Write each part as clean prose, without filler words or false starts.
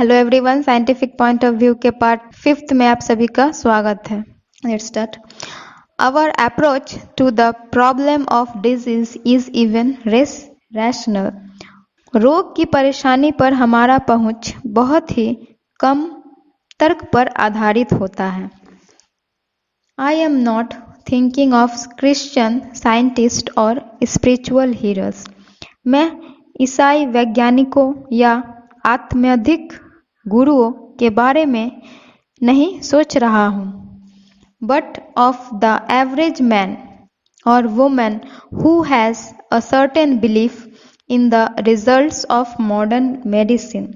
Hello everyone, scientific point of view के part 5 में आप सभी का स्वागत है। Let's start. Our approach to the problem of disease is even rational. रोग की परेशानी पर हमारा पहुंच बहुत ही कम तर्क पर आधारित होता है। I am not thinking of Christian scientist और स्पिरिचुअल हीरोज। मैं ईसाई वैज्ञानिकों या आत्माधिक गुरुओं के बारे में नहीं सोच रहा हूँ, but of the average man और woman who has a certain belief in the results of modern medicine.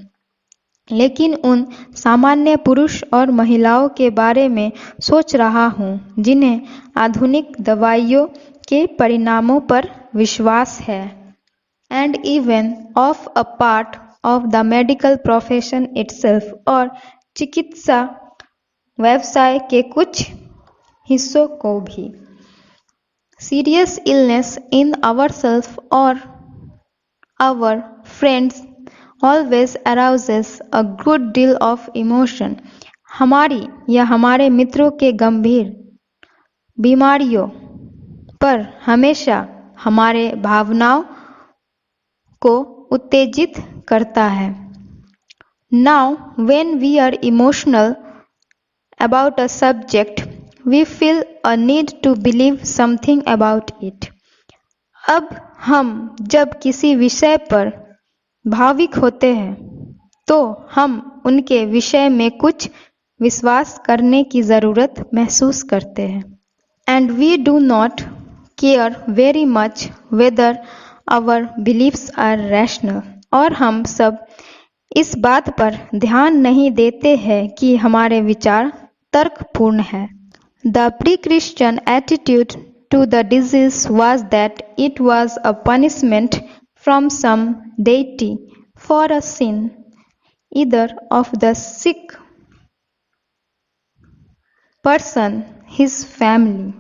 लेकिन उन सामान्य पुरुष और महिलाओं के बारे में सोच रहा हूँ जिन्हें आधुनिक दवाइयों के परिणामों पर विश्वास है, and even of a part of the medical profession itself, और चिकित्सा व्यवसाय के कुछ हिस्सों को भी। सीरियस इलनेस इन आवरसेल्फ और our friends always arouses a good deal of emotion. हमारी या हमारे मित्रों के गंभीर बीमारियों पर हमेशा हमारे भावनाओं को उत्तेजित करता है। Now when we are emotional about a subject we feel a need to believe something about it. अब हम जब किसी विषय पर भाविक होते हैं तो हम उनके विषय में कुछ विश्वास करने की ज़रूरत महसूस करते हैं। And we do not care very much whether our beliefs are rational. और हम सब इस बात पर ध्यान नहीं देते हैं कि हमारे विचार तर्कपूर्ण हैं। The pre Christian attitude to the disease was that it was a punishment from some deity for a sin, either of the sick person, his family.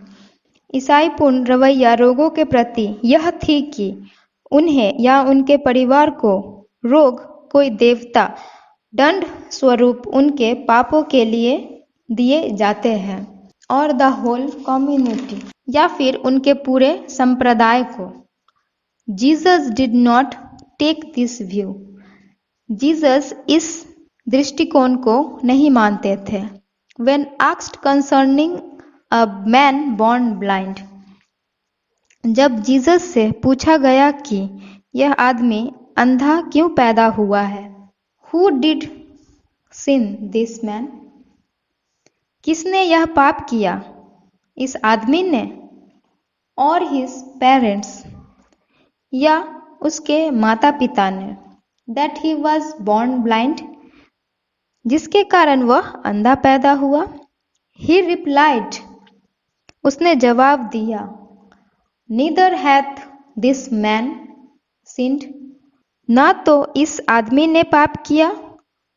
ईसाई पूर्ण रवैया रोगों के प्रति यह थी कि उन्हें या उनके परिवार को रोग कोई देवता दंड स्वरूप उनके पापों के लिए दिए जाते हैं, और द होल कम्युनिटी, या फिर उनके पूरे संप्रदाय को। Jesus did not take this view. Jesus इस दृष्टिकोण को नहीं मानते थे। When asked concerning a man born blind, जब जीसस से पूछा गया कि यह आदमी अंधा क्यों पैदा हुआ है, who did sin this man, किसने यह पाप किया, इस आदमी ने, और हिज पेरेंट्स, या उसके माता पिता ने, that he was born blind, जिसके कारण वह अंधा पैदा हुआ। ही रिप्लाइड, उसने जवाब दिया, neither hath this man sinned, ना तो इस आदमी ने पाप किया,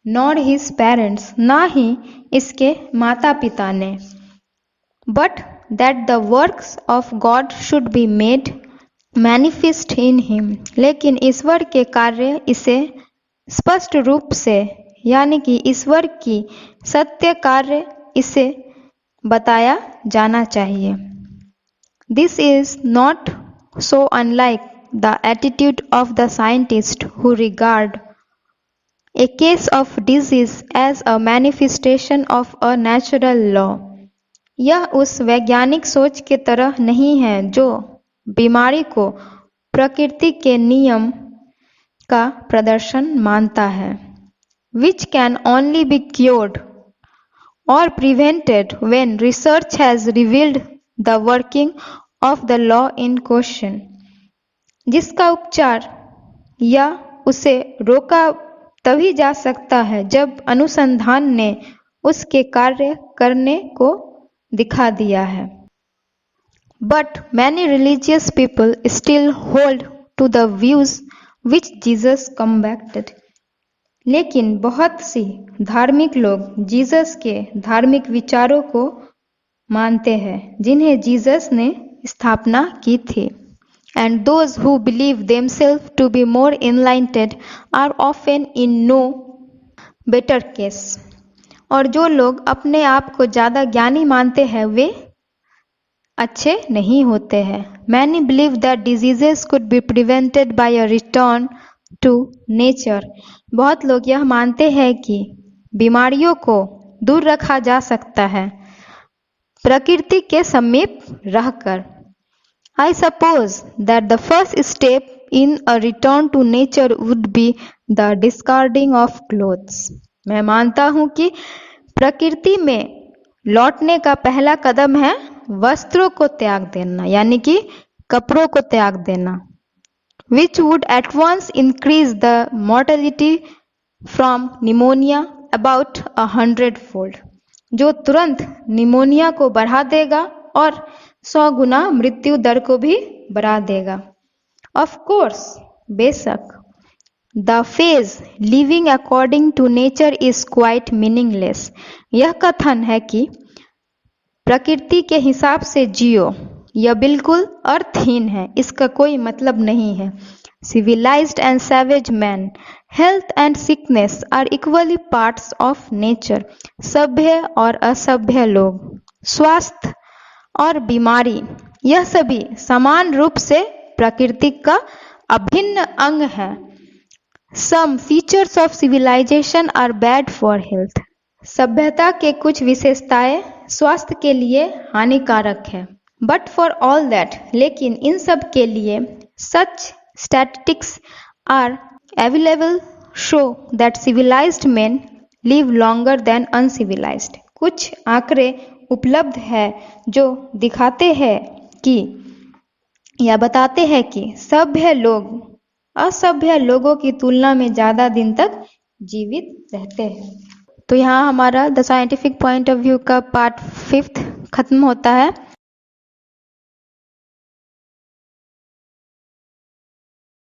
नॉर हिज पेरेंट्स, ना ही इसके माता पिता ने, but that the works of God should be made manifest in him, लेकिन ईश्वर के कार्य इसे स्पष्ट रूप से, यानी कि ईश्वर की सत्य कार्य इसे बताया जाना चाहिए। This is not so unlike the attitude of the scientists who regard a case of disease as a manifestation of a natural law। यह उस वैज्ञानिक सोच के तरह नहीं है जो बीमारी को प्रकृति के नियम का प्रदर्शन मानता है, which can only be cured or prevented when research has revealed the working of the law in question। जिसका उपचार या उसे रोका तभी जा सकता है जब अनुसंधान ने उसके कार्य करने को दिखा दिया है। But many religious people still hold to the views which Jesus combated. लेकिन बहुत सी धार्मिक लोग जीसस के धार्मिक विचारों को मानते हैं जिन्हें जीसस ने स्थापना की थी। And those who believe themselves to be more enlightened are often in no better case. और जो लोग अपने आप को ज़्यादा ज्ञानी मानते हैं वे अच्छे नहीं होते हैं। Many believe that diseases could be prevented by a return to nature. बहुत लोग यह मानते हैं कि बीमारियों को दूर रखा जा सकता है प्रकृति के समीप रहकर। I suppose that the first step in a return to nature would be the discarding of clothes. मैं मानता हूं कि प्रकृति में लौटने का पहला कदम है वस्त्रों को त्याग देना, यानी कि कपड़ों को त्याग देना, which would at once increase the mortality from pneumonia about 100-fold. जो तुरंत निमोनिया को बढ़ा देगा और 100 गुना मृत्यु दर को भी बढ़ा देगा। Of course, बेशक, the phrase living according to nature is quite meaningless. यह कथन है कि प्रकृति के हिसाब से जियो, यह बिल्कुल अर्थहीन है, इसका कोई मतलब नहीं है। Civilized and savage men, health and sickness are equally parts of nature. सभ्य और असभ्य लोग, स्वास्थ्य और बीमारी, यह सभी समान रूप से प्रकृति का अभिन्न अंग है। Some features of civilization are bad for health. सभ्यता के कुछ विशेषताएं स्वास्थ्य के लिए हानिकारक है। But for all that, लेकिन इन सब के लिए such statistics are available show that civilized men live longer than uncivilized. कुछ आंकड़े उपलब्ध है जो दिखाते हैं कि या बताते हैं कि सभ्य लोग असभ्य लोगों की तुलना में ज़्यादा दिन तक जीवित रहते हैं। तो यहाँ हमारा the scientific point of view का पार्ट 5 खत्म होता है।